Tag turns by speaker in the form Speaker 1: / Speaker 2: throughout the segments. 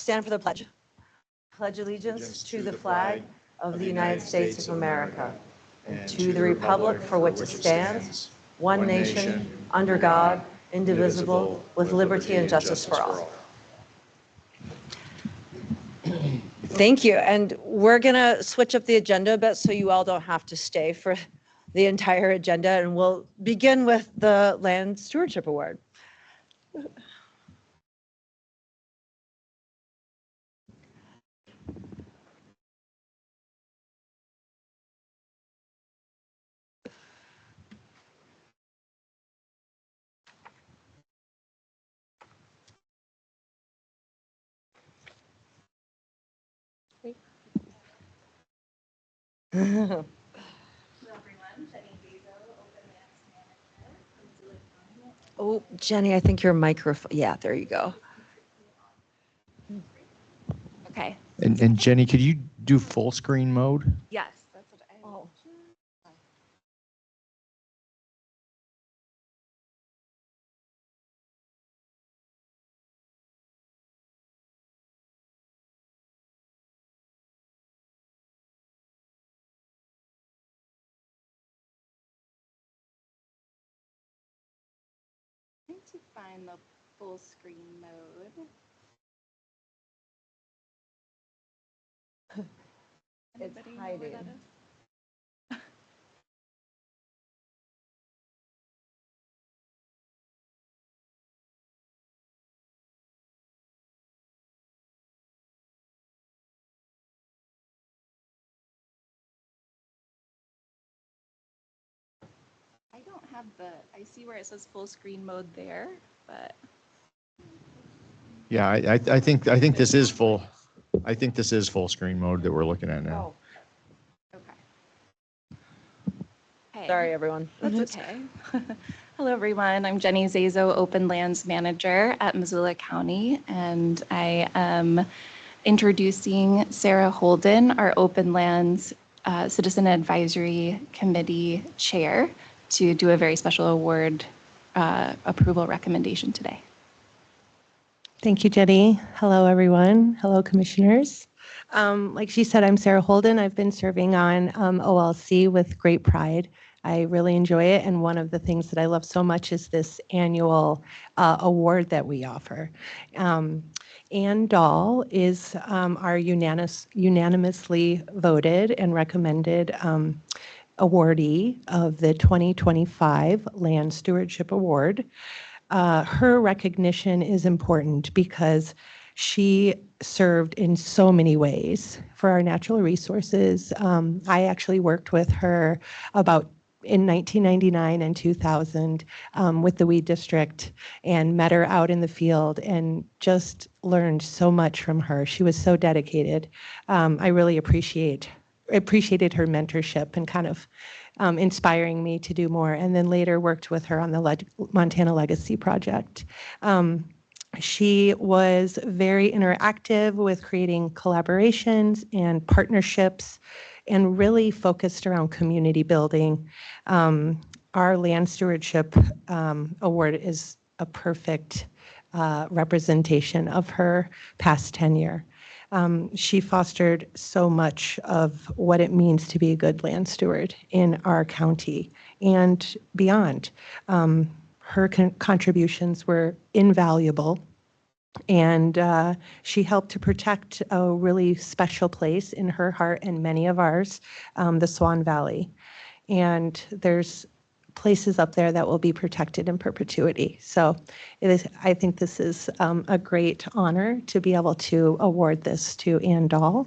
Speaker 1: Stand for the pledge. Pledge allegiance to the flag of the United States of America and to the republic for which it stands, one nation, under God, indivisible, with liberty and justice for all. Thank you. And we're going to switch up the agenda a bit so you all don't have to stay for the entire agenda. And we'll begin with the Land Stewardship Award. Oh, Jenny, I think your microphone. Yeah, there you go.
Speaker 2: Okay.
Speaker 3: And Jenny, could you do full screen mode?
Speaker 2: Yes, that's what I.
Speaker 1: Oh.
Speaker 2: Trying to find the full screen mode.
Speaker 1: It's
Speaker 2: Anybody know where that
Speaker 1: hiding.
Speaker 2: is? I don't have I see where it says full screen mode there, but.
Speaker 3: Yeah, I think this is full. I think this is full screen mode that we're looking at now.
Speaker 1: Oh,
Speaker 2: Okay.
Speaker 1: sorry, everyone.
Speaker 2: That's okay. Hello, everyone. I'm Jenny Zazo, Open Lands Manager at Missoula County, and I am introducing Sarah Holden, our Open Lands Citizen Advisory Committee Chair, to do a very special award approval recommendation today.
Speaker 4: Thank you, Jenny. Hello, everyone. Hello, commissioners. Like she said, I'm Sarah Holden. I've been serving on OLC with great pride. I really enjoy it, and one of the things that I love so much is this annual award that we offer. Ann Dahl is our unanimously voted and recommended awardee of the 2025 Land Stewardship Award. Her recognition is important because she served in so many ways for our natural resources. I actually worked with her in 1999 and 2000 with the Weed District and met her out in the field and just learned so much from her. She was so dedicated. I really appreciated her mentorship and kind of inspiring me to do more, and then later worked with her on the Montana Legacy Project. She was very interactive with creating collaborations and partnerships and really focused around community building. Our Land Stewardship Award is a perfect representation of her past tenure. She fostered so much of what it means to be a good land steward in our county and beyond. Her contributions were invaluable, and she helped to protect a really special place in her heart and many of ours, the Swan Valley. And there's places up there that will be protected in perpetuity. So I think this is a great honor to be able to award this to Ann Dahl.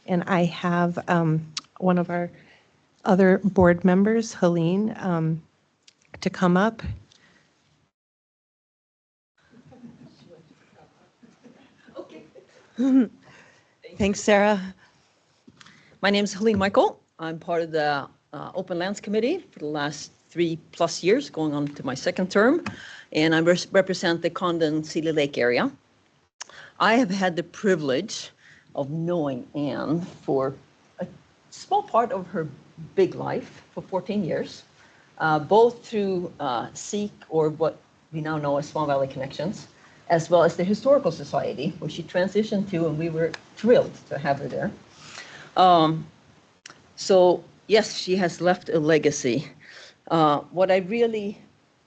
Speaker 4: And I have one of our other board members, Helene, to come up.
Speaker 1: Thanks, Sarah. My name is Helene Michael. I'm part of the Open Lands Committee for the last 3+ years, going on to my second term, and I represent the Condon-Seeley Lake area. I have had the privilege of knowing Ann for a small part of her big life for 14 years, both through SEEK, or what we now know as Swan Valley Connections, as well as the Historical Society, which she transitioned to, and we were thrilled to have her there. So yes, she has left a legacy. What I really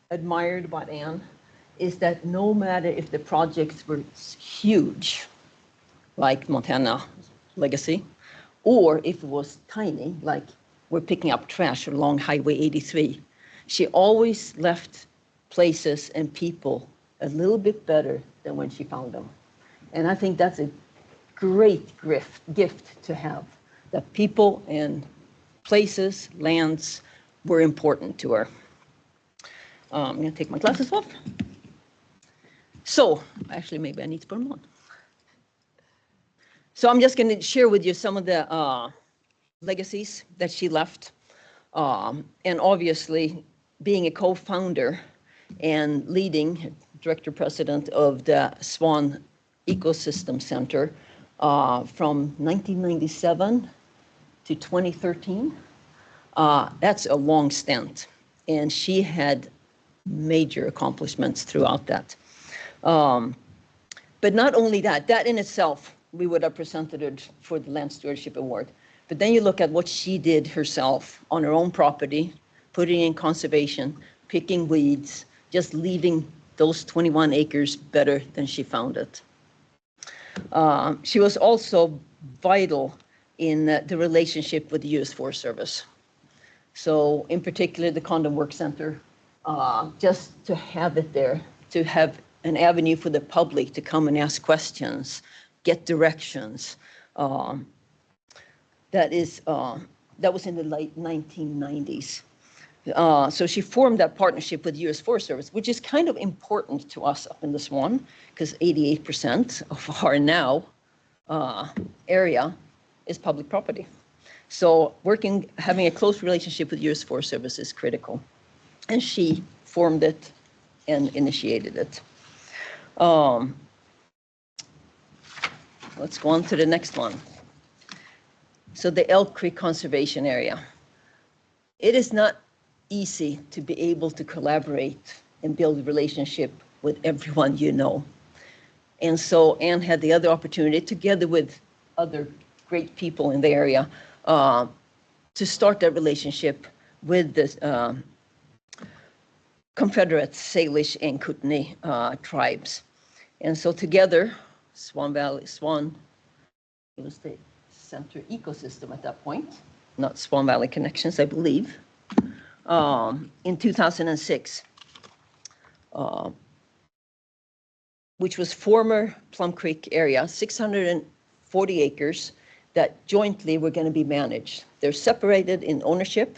Speaker 1: admired about Anne is that no matter if the projects were huge, like Montana Legacy, or if it was tiny, like we're picking up trash along Highway 83, she always left places and people a little bit better than when she found them. And I think that's a great gift to have, that people and places, lands were important to her. I'm going to take my glasses off. So, actually, maybe I need to put them on. So I'm just going to share with you some of the legacies that she left. And obviously, being a co-founder and leading director-president of the Swan Ecosystem Center from 1997 to 2013, that's a long stint. And she had major accomplishments throughout that. But not only that, that in itself, we would have presented it for the Land Stewardship Award. But then you look at what she did herself on her own property, putting in conservation, picking weeds, just leaving those 21 acres better than she found it. She was also vital in the relationship with the U.S. Forest Service. So in particular, the Condon Work Center, just to have it there, to have an avenue for the public to come and ask questions, get directions. That was in the late 1990s. So she formed that partnership with the U.S. Forest Service, which is kind of important to us up in the Swan, because 88% of our now area is public property. So having a close relationship with U.S. Forest Service is critical. And she formed it and initiated it. Let's go on to the next one. So the Elk Creek Conservation Area. It is not easy to be able to collaborate and build a relationship with everyone you know. And so Anne had the other opportunity, together with other great people in the area, to start that relationship with the Confederate Salish and Kootenai tribes. And so together, Swan, it was the center ecosystem at that point, not Swan Valley Connections, I believe, in 2006, which was former Plum Creek area, 640 acres that jointly were going to be managed. They're separated in ownership.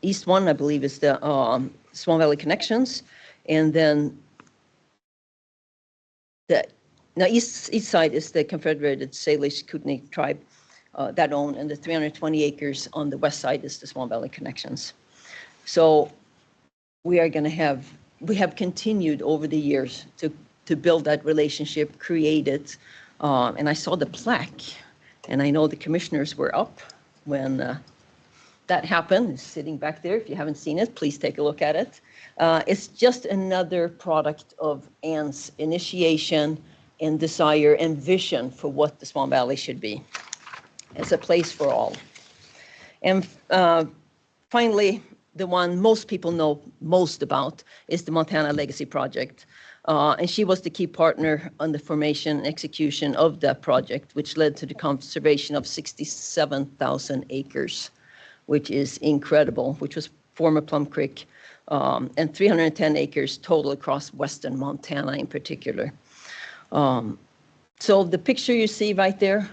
Speaker 1: East one, I believe, is the Swan Valley Connections, and then now east side is the Confederated Salish Kootenai tribe that own, and the 320 acres on the west side is the Swan Valley Connections. So we have continued over the years to build that relationship, create it, and I saw the plaque, and I know the commissioners were up when that happened. It's sitting back there. If you haven't seen it, please take a look at it. It's just another product of Anne's initiation and desire and vision for what the Swan Valley should be. It's a place for all. And finally, the one most people know most about is the Montana Legacy Project. And she was the key partner on the formation and execution of that project, which led to the conservation of 67,000 acres, which is incredible, which was former Plum Creek, and 310 acres total across western Montana in particular. So the picture you see right there,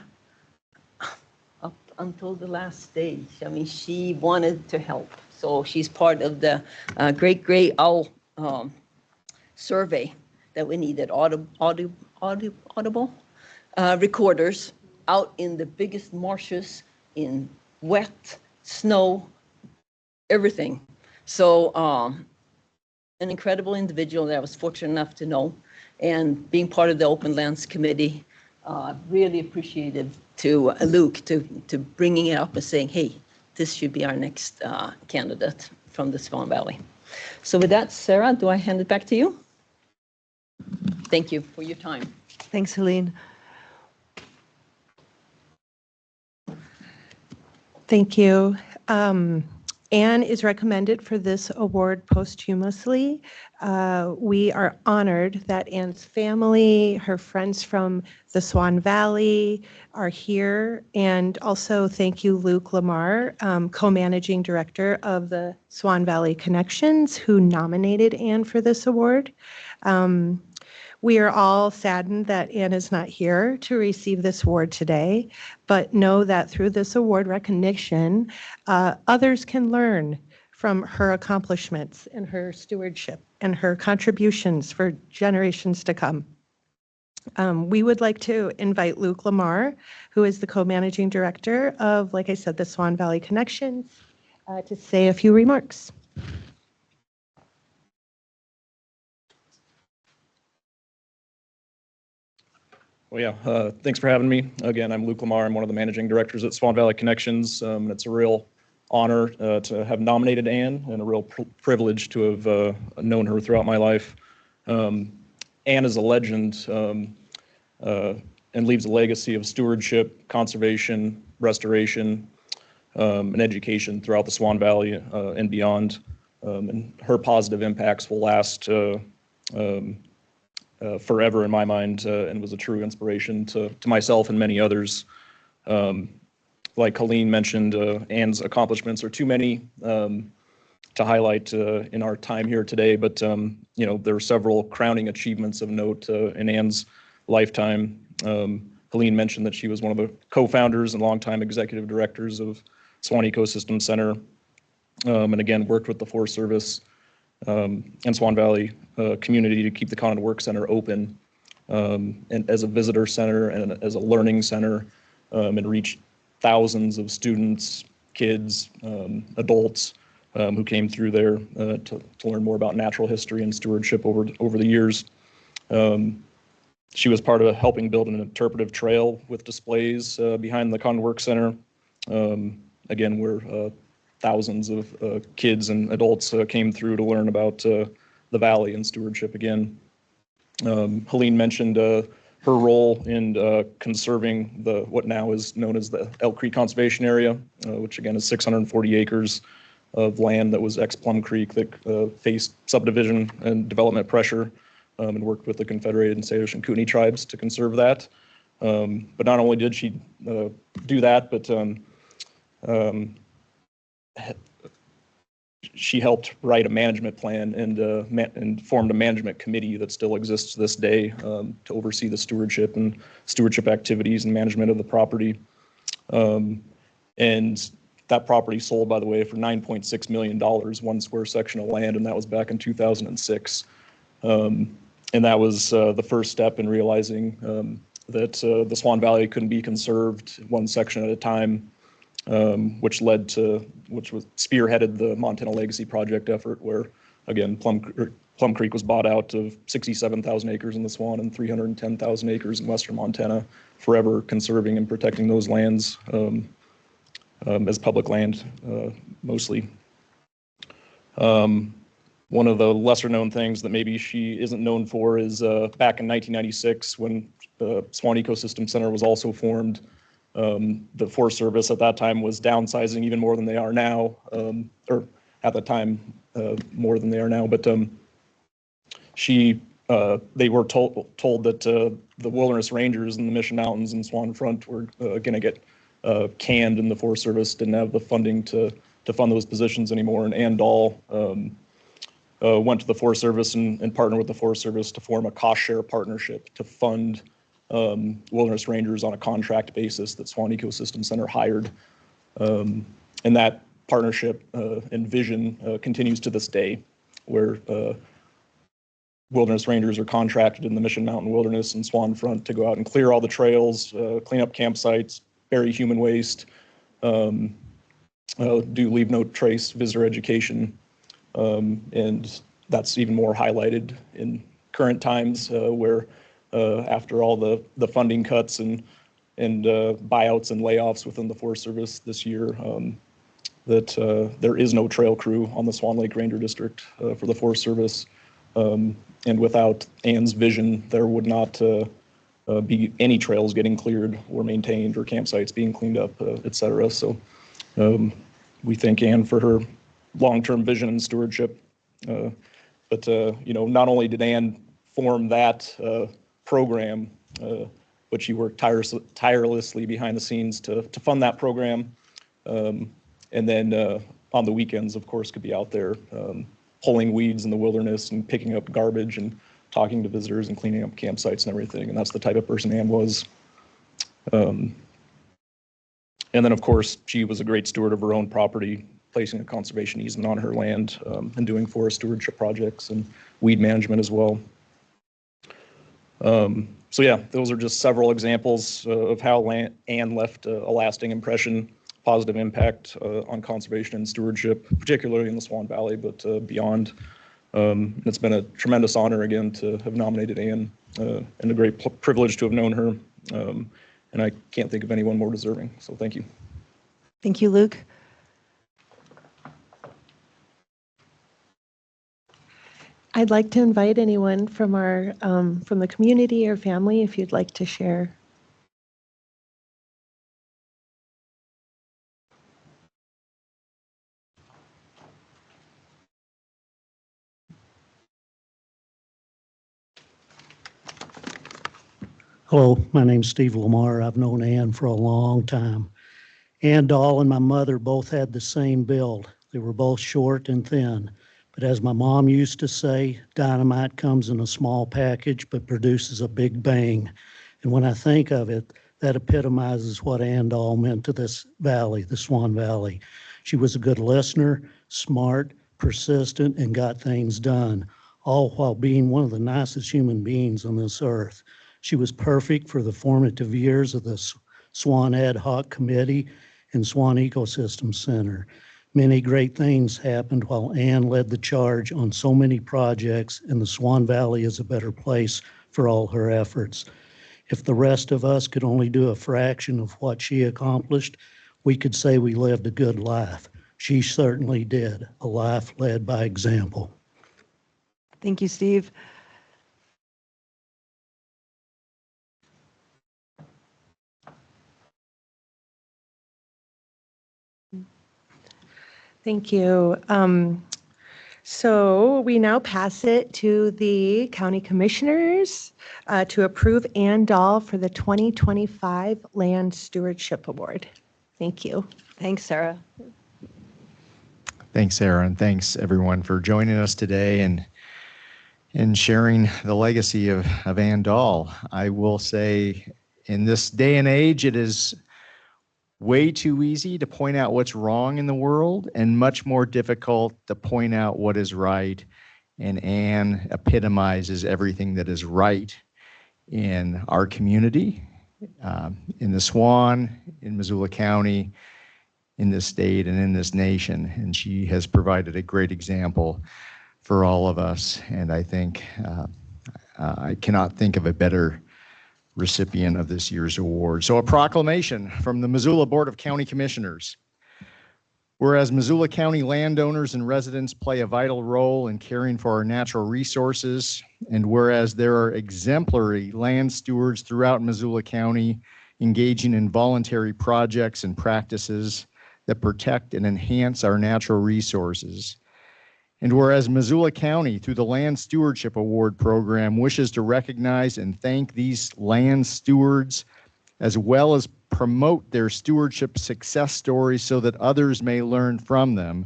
Speaker 1: up until the last stage, I mean, she wanted to help. So she's part of the Great Gray Owl survey that we needed, audible recorders out in the biggest marshes, in wet, snow, everything. So an incredible individual that I was fortunate enough to know, and being part of the Open Lands Committee, really appreciative to Luke to bringing it up and saying, hey, this should be our next candidate from the Swan Valley. So with that, Sarah, do I hand it back to you? thank you for your time.
Speaker 4: Thanks, Helene. Thank you. Anne is recommended for this award posthumously. We are honored that Anne's family, her friends from the Swan Valley are here. And also thank you, Luke Lamar, co-managing director of the Swan Valley Connections, who nominated Anne for this award. We are all saddened that Anne is not here to receive this award today, but know that through this award recognition, others can learn from her accomplishments and her stewardship and her contributions for generations to come. We would like to invite Luke Lamar, who is the co-managing director of, like I said, the Swan Valley Connections, to say a few remarks.
Speaker 5: Well, yeah, thanks for having me. Again, I'm Luke Lamar. I'm one of the managing directors at Swan Valley Connections. It's a real honor to have nominated Anne and a real privilege to have known her throughout my life. Anne is a legend and leaves a legacy of stewardship, conservation, restoration, and education throughout the Swan Valley and beyond. And her positive impacts will last forever in my mind, and was a true inspiration to myself and many others. Like Helene mentioned, Anne's accomplishments are too many to highlight in our time here today, but you know, there are several crowning achievements of note in Anne's lifetime. Helene mentioned that she was one of the co-founders and longtime executive directors of Swan Ecosystem Center, and again worked with the Forest Service and Swan Valley community to keep the Condon Work Center open, and as a visitor center and as a learning center, and reached thousands of students, kids, adults who came through there to learn more about natural history and stewardship over the years. She was part of helping build an interpretive trail with displays behind the Condon Work Center. Again, where thousands of kids and adults came through to learn about the valley and stewardship again. Helene mentioned her role in conserving what now is known as the Elk Creek Conservation Area, which again is 640 acres of land that was ex-Plum Creek that faced subdivision and development pressure, and worked with the Confederated and Salish and Kootenai tribes to conserve that. But not only did she do that, but she helped write a management plan and formed a management committee that still exists to this day to oversee the stewardship activities and management of the property. And that property sold, by the way, for $9.6 million, 1 square section of land, and that was back in 2006. And that was the first step in realizing that the Swan Valley couldn't be conserved one section at a time, which was spearheaded the Montana Legacy Project effort, where again Plum Creek was bought out of 67,000 acres in the Swan and 310,000 acres in western Montana, forever conserving and protecting those lands as public land mostly. One of the lesser known things that maybe she isn't known for is back in 1996, when the Swan Ecosystem Center was also formed. The Forest Service at that time was downsizing even more than they are now, or at the time more than they are now. But they were told that the wilderness rangers in the Mission Mountains and Swan Front were going to get canned, and the Forest Service didn't have the funding to fund those positions anymore. And Ann Dahl went to the Forest Service and partnered with the Forest Service to form a cost share partnership to fund wilderness rangers on a contract basis that Swan Ecosystem Center hired. And that partnership and vision continues to this day, where wilderness rangers are contracted in the Mission Mountain Wilderness and Swan Front to go out and clear all the trails, clean up campsites, bury human waste, do leave no trace visitor education. And that's even more highlighted in current times, where after all the funding cuts and buyouts and layoffs within the Forest Service this year, that there is no trail crew on the Swan Lake Ranger District for the Forest Service. And without Ann's vision, there would not be any trails getting cleared or maintained or campsites being cleaned up, et cetera. So we thank Ann for her long-term vision and stewardship. But not only did Ann form that program, but she worked tirelessly behind the scenes to fund that program. And then on the weekends, of course, could be out there pulling weeds in the wilderness and picking up garbage and talking to visitors and cleaning up campsites and everything. And that's the type of person Ann was. And then, of course, she was a great steward of her own property, placing a conservation easement on her land and doing forest stewardship projects and weed management as well. So yeah, those are just several examples of how Ann left a lasting impression, positive impact on conservation and stewardship, particularly in the Swan Valley, but beyond. It's been a tremendous honor again to have nominated Ann and a great privilege to have known her. And I can't think of anyone more deserving. So thank you.
Speaker 4: Thank you, Luke. I'd like to invite anyone from our from the community or family if you'd like to share.
Speaker 6: Hello, my name's Steve Lamar. I've known Ann for a long time. Ann Dahl and my mother both had the same build. They were both short and thin. But as my mom used to say, dynamite comes in a small package but produces a big bang. And when I think of it, that epitomizes what Ann Dahl meant to this valley, the Swan Valley. She was a good listener, smart, persistent, and got things done, all while being one of the nicest human beings on this earth. She was perfect for the formative years of the Swan Ad Hoc Committee and Swan Ecosystem Center. Many great things happened while Ann led the charge on so many projects, and the Swan Valley is a better place for all her efforts. If the rest of us could only do a fraction of what she accomplished, we could say we lived a good life. She certainly did, a life led by example.
Speaker 4: Thank you, Steve. Thank you. So we now pass it to the county commissioners to approve Ann Dahl for the 2025 Land Stewardship Award. Thank you.
Speaker 1: Thanks, Sarah.
Speaker 3: Thanks, Sarah, and thanks everyone for joining us today and sharing the legacy of Ann Dahl. I will say, in this day and age, it is way too easy to point out what's wrong in the world and much more difficult to point out what is right. And Ann epitomizes everything that is right in our community, in the Swan, in Missoula County, in this state, and in this nation. And she has provided a great example for all of us. And I think I cannot think of a better recipient of this year's award. So a proclamation from the Missoula Board of County Commissioners. Whereas Missoula County landowners and residents play a vital role in caring for our natural resources, and whereas there are exemplary land stewards throughout Missoula County engaging in voluntary projects and practices that protect and enhance our natural resources. And whereas Missoula County, through the Land Stewardship Award Program, wishes to recognize and thank these land stewards, as well as promote their stewardship success stories so that others may learn from them.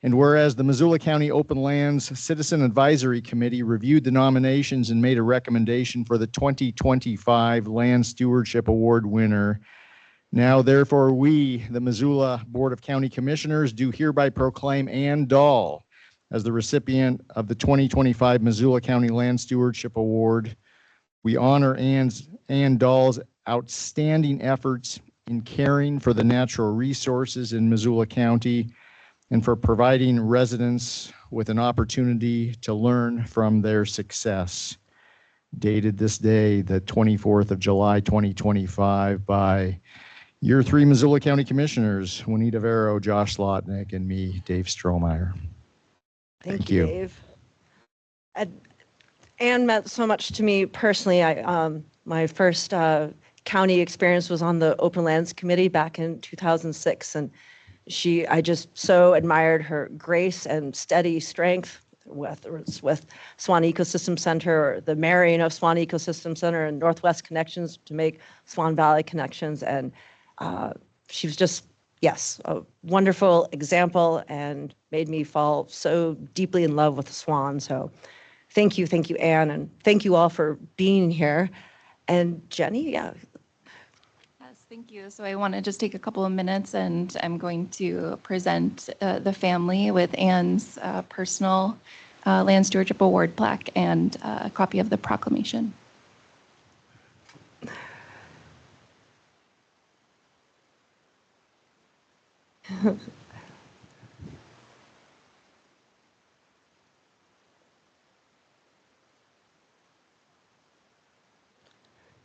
Speaker 3: And whereas the Missoula County Open Lands Citizen Advisory Committee reviewed the nominations and made a recommendation for the 2025 Land Stewardship Award winner, now therefore we, the Missoula Board of County Commissioners, do hereby proclaim Ann Dahl as the recipient of the 2025 Missoula County Land Stewardship Award. We honor Ann Dahl's outstanding efforts in caring for the natural resources in Missoula County and for providing residents with an opportunity to learn from their success. Dated this day, the 24th of July, 2025, by Year 3 Missoula County Commissioners, Juanita Vero, Josh Slotnick, and me, Dave Strohmeyer.
Speaker 1: Thank you, Dave. Anne meant so much to me personally. My first county experience was on the Open Lands Committee back in 2006, and I just so admired her grace and steady strength with Swan Ecosystem Center, or the marrying of Swan Ecosystem Center and Northwest Connections to make Swan Valley connections. And she was just, yes, a wonderful example and made me fall so deeply in love with the Swan. So thank you, Anne, and thank you all for being here. And Jenny, yeah.
Speaker 2: Yes, thank you. So I want to just take a couple of minutes, and I'm going to present the family with Anne's personal Land Stewardship Award plaque and a copy of the proclamation.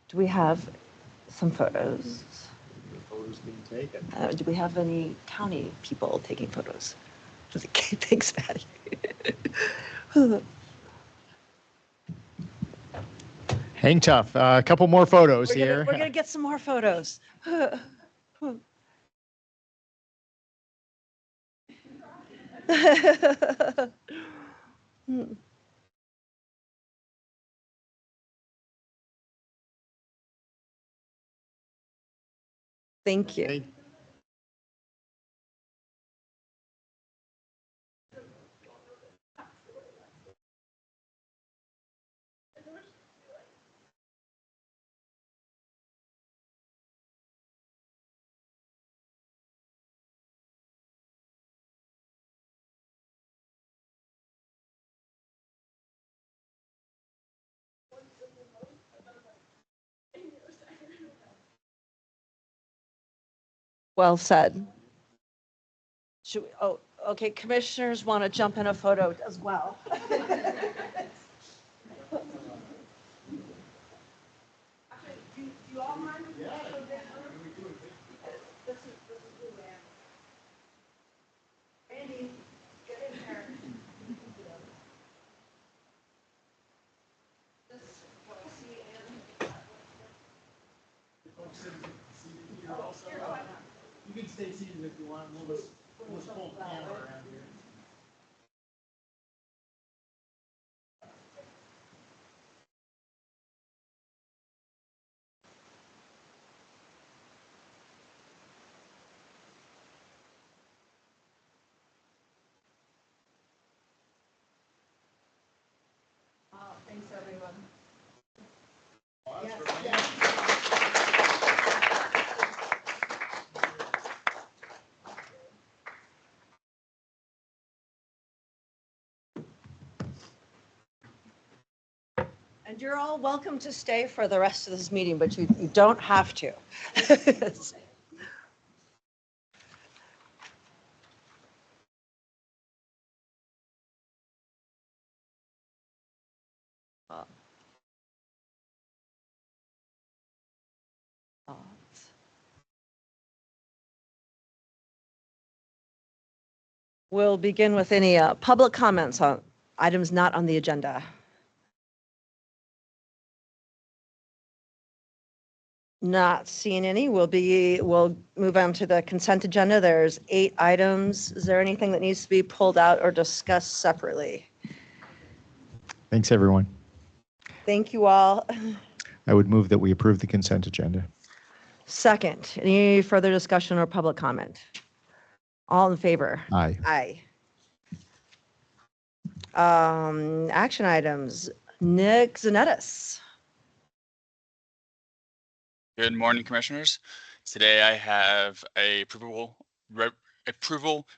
Speaker 1: Do we have some photos?
Speaker 3: Photos being taken.
Speaker 1: Do we have any county people taking photos? Thanks, Patty.
Speaker 3: Hang tough. A couple more photos here.
Speaker 1: We're gonna get some more photos. Thank you. Well said. Oh, okay, commissioners want to jump in a photo as well.
Speaker 3: You can stay seated if you want. We'll just pull the camera around here.
Speaker 1: Thanks, everyone. And you're all welcome to stay for the rest of this meeting, but you don't have to. We'll begin with any public comments on items not on the agenda. Not seeing any. We'll move on to the consent agenda. There's 8 items. Is there anything that needs to be pulled out or discussed separately?
Speaker 3: Thanks, everyone.
Speaker 1: Thank you all.
Speaker 3: I would move that we approve the consent agenda.
Speaker 1: Second, any further discussion or public comment? All in favor?
Speaker 3: Aye.
Speaker 1: Aye. Action items. Nick Zanettis.
Speaker 7: Good morning, Commissioners. Today I have a approval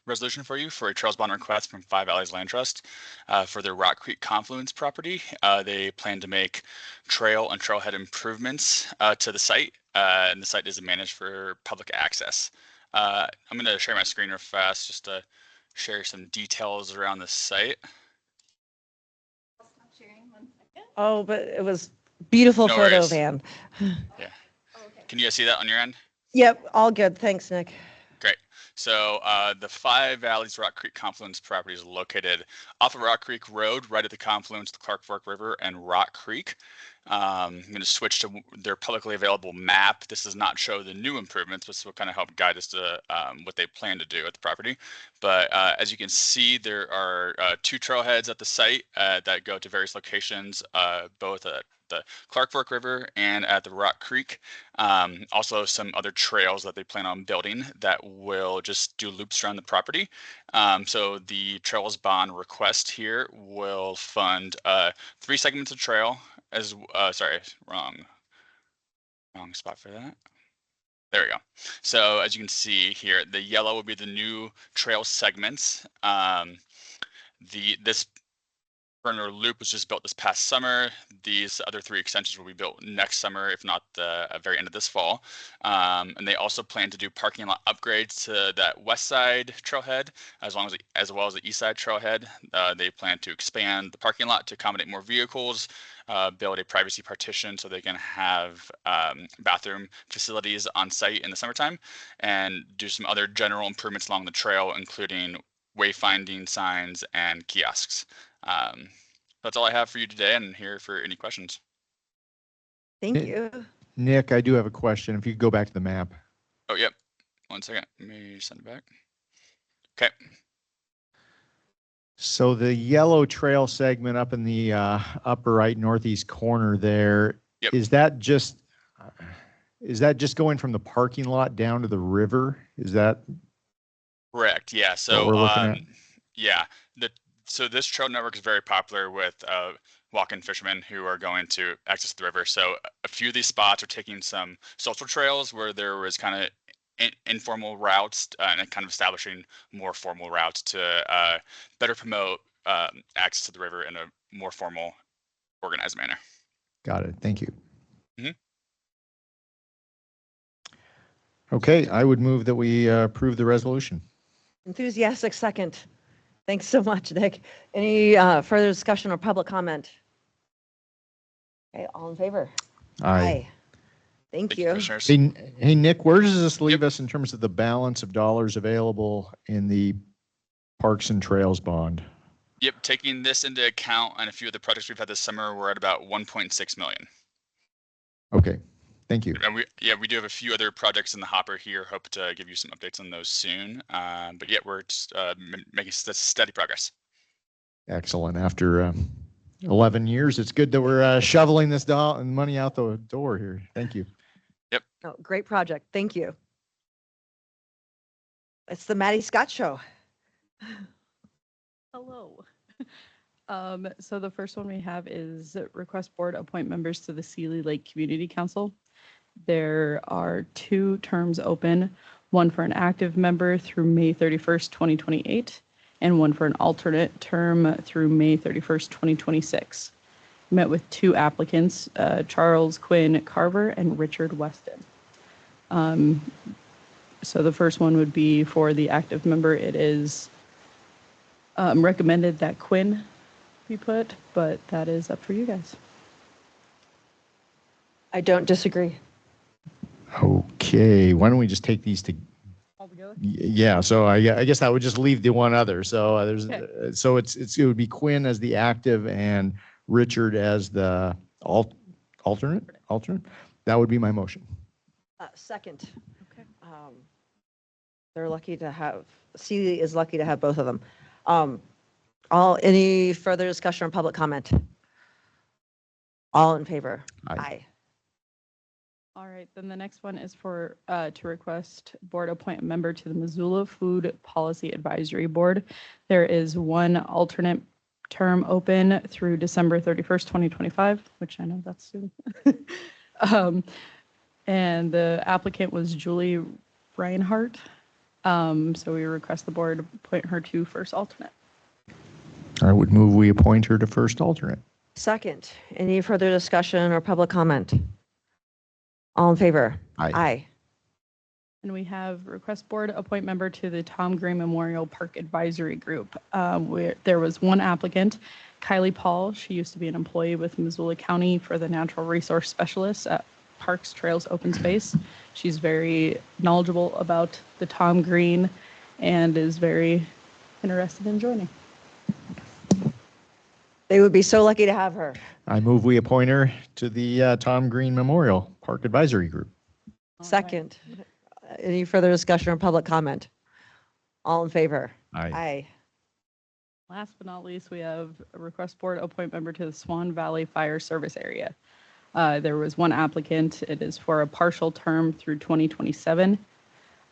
Speaker 7: resolution for you for a trails bond request from Five Valleys Land Trust for their Rock Creek Confluence property. They plan to make trail and trailhead improvements to the site, and the site is managed for public access. I'm going to share my screen real fast just to share some details around the site.
Speaker 2: I'll stop sharing 1 second.
Speaker 1: Oh, but it was beautiful
Speaker 7: No
Speaker 1: photo,
Speaker 7: worries.
Speaker 1: Van.
Speaker 7: Yeah. Can you guys see that on your end?
Speaker 1: Yep, all good. Thanks, Nick.
Speaker 7: Great. So the Five Valleys Rock Creek Confluence property is located off of Rock Creek Road, right at the confluence of the Clark Fork River and Rock Creek. I'm going to switch to their publicly available map. This does not show the new improvements, but this will kind of help guide us to what they plan to do at the property. But as you can see, there are 2 trailheads at the site that go to various locations, both at the Clark Fork River and at the Rock Creek. Also some other trails that they plan on building that will just do loops around the property. So the trails bond request here will fund 3 segments of trail as sorry, wrong spot for that. There we go. So as you can see here, the yellow will be the new trail segments. This perimeter loop was just built this past summer. These other 3 extensions will be built next summer, if not the very end of this fall. And they also plan to do parking lot upgrades to that west side trailhead, as well as the east side trailhead. They plan to expand the parking lot to accommodate more vehicles, build a privacy partition so they can have bathroom facilities on site in the summertime, and do some other general improvements along the trail, including wayfinding signs and kiosks. That's all I have for you today, and here for any questions.
Speaker 1: Thank you.
Speaker 3: Nick, I do have a question. If you could go back to the map.
Speaker 7: Oh, yep. 1 second. Let me send it back. Okay.
Speaker 3: So the yellow trail segment up in the upper right northeast corner there,
Speaker 7: Yep.
Speaker 3: is that just going from the parking lot down to the river? Is that
Speaker 7: Correct. Yeah.
Speaker 3: what
Speaker 7: So
Speaker 3: we're looking at?
Speaker 7: yeah. So this trail network is very popular with walk-in fishermen who are going to access the river. So a few of these spots are taking some social trails where there was kind of informal routes and kind of establishing more formal routes to better promote access to the river in a more formal, organized manner.
Speaker 3: Got it. Thank you.
Speaker 7: Mhm.
Speaker 3: Okay, I would move that we approve the resolution.
Speaker 1: Enthusiastic second. Thanks so much, Nick. Any further discussion or public comment? Okay, all in favor?
Speaker 3: Aye.
Speaker 1: Thank
Speaker 7: Thank you,
Speaker 1: you.
Speaker 7: Commissioners.
Speaker 3: Hey, Nick, where does this leave us in terms of the balance of dollars available in the Parks and Trails bond?
Speaker 7: Yep, taking this into account and a few of the projects we've had this summer, we're at about 1.6 million.
Speaker 3: Okay, thank you.
Speaker 7: And we do have a few other projects in the hopper here. Hope to give you some updates on those soon. But yeah, we're just making steady progress.
Speaker 3: Excellent. After 11 years, it's good that we're shoveling this money out the door here. Thank you.
Speaker 1: Oh, great project. Thank you. It's the Maddie Scott Show.
Speaker 8: Hello. So the first one we have is request board appoint members to the Sealy Lake Community Council. There are 2 terms open, one for an active member through May 31st, 2028, and one for an alternate term through May 31st, 2026. Met with 2 applicants, Charles Quinn Carver and Richard Weston. So the first one would be for the active member. It is recommended that Quinn be put, but that is up for you guys.
Speaker 1: I don't disagree.
Speaker 3: Okay, why don't we just take these to?
Speaker 8: All together?
Speaker 3: Yeah, so I guess that would just leave the one other. So there's
Speaker 8: Okay.
Speaker 3: so it would be Quinn as the active and Richard as the alternate. That would be my motion.
Speaker 1: Second.
Speaker 8: Okay.
Speaker 1: They're lucky to have, Sealy is lucky to have both of them. Any further discussion or public comment? All in favor?
Speaker 3: Aye.
Speaker 8: All right, then the next one is for to request board appoint a member to the Missoula Food Policy Advisory Board. There is 1 alternate term open through December 31st, 2025, which I know that's soon. And the applicant was Julie Reinhardt. So we request the board appoint her to first alternate.
Speaker 3: I would move we appoint her to first alternate.
Speaker 1: Second, any further discussion or public comment? All in favor?
Speaker 3: Aye.
Speaker 8: And we have request board appoint member to the Tom Gray Memorial Park Advisory Group. Where there was 1 applicant, Kylie Paul. She used to be an employee with Missoula County for the Natural Resource Specialist at Parks, Trails, Open Space. She's very knowledgeable about the Tom Green and is very interested in joining.
Speaker 1: They would be so lucky to have her.
Speaker 3: I move we appoint her to the Tom Green Memorial Park Advisory Group.
Speaker 1: Second, any further discussion or public comment? All in favor?
Speaker 3: Aye.
Speaker 1: Aye.
Speaker 8: Last but not least, we have a request board appoint member to the Swan Valley Fire Service Area. There was one applicant. It is for a partial term through 2027.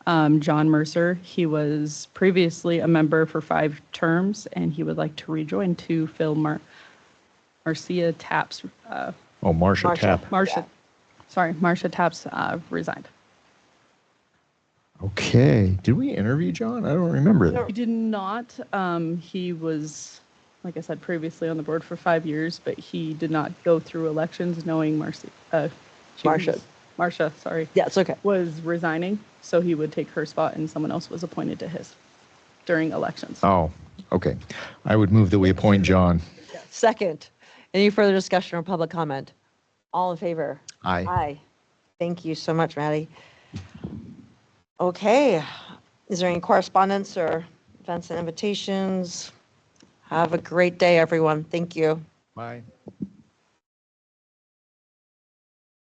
Speaker 8: John Mercer, he was previously a member for 5 terms, and he would like to rejoin to fill Marcia Tapp's.
Speaker 3: Marcia Tapp.
Speaker 8: Marcia Tapp's resigned.
Speaker 3: Okay. Did we interview John? I don't remember that.
Speaker 8: He did not. He was, like I said, previously on the board for 5 years, but he did not go through elections knowing Marcia, sorry.
Speaker 1: Yeah, it's okay.
Speaker 8: Was resigning, so he would take her spot and someone else was appointed to his during elections.
Speaker 3: Oh, okay. I would move that we appoint John.
Speaker 1: Second, any further discussion or public comment? All in favor?
Speaker 3: Aye.
Speaker 1: Aye. Thank you so much, Maddie. Okay, is there any correspondence or events and invitations? Have a great day, everyone. Thank you.
Speaker 3: Bye.